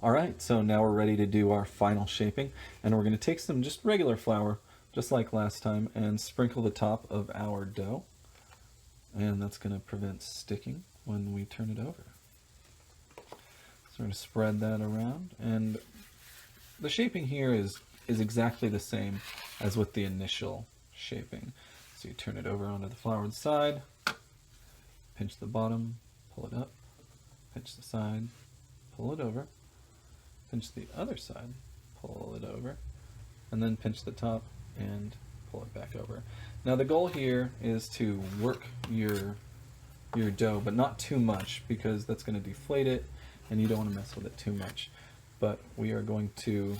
Alright, so now we're ready to do our final shaping, and we're going to take some just regular flour, just like last time, and sprinkle the top of our dough, and that's going to prevent sticking when we turn it over. So we're going to spread that around, and the shaping here is exactly the same as with the initial shaping. So you turn it over onto the floured side, pinch the bottom, pull it up, pinch the side, pull it over, pinch the other side, pull it over, and then pinch the top and pull it back over. Now the goal here is to work your dough, but not too much, because that's going to deflate it and you don't want to mess with it too much. But we are going to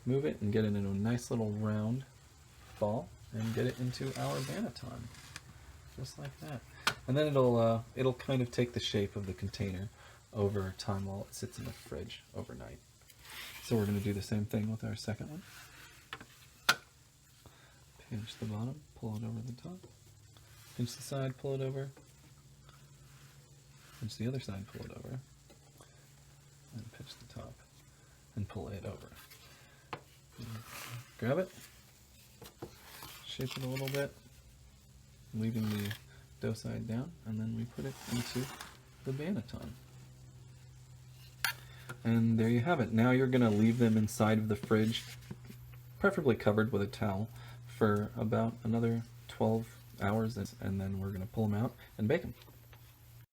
move it and get it into a nice little round ball and get it into our banneton, just like that. And then it'll kind of take the shape of the container over time while it sits in the fridge overnight. So we're going to do the same thing with our second one. Pinch the bottom, pull it over the top. Pinch the side, pull it over. Pinch the other side, pull it over. And pinch the top and pull it over. Grab it, shape it a little bit, leaving the dough side down, and then we put it into the banneton. And there you have it. Now you're going to leave them inside of the fridge, preferably covered with a towel, for about another 12 hours, and then we're going to pull them out and bake them.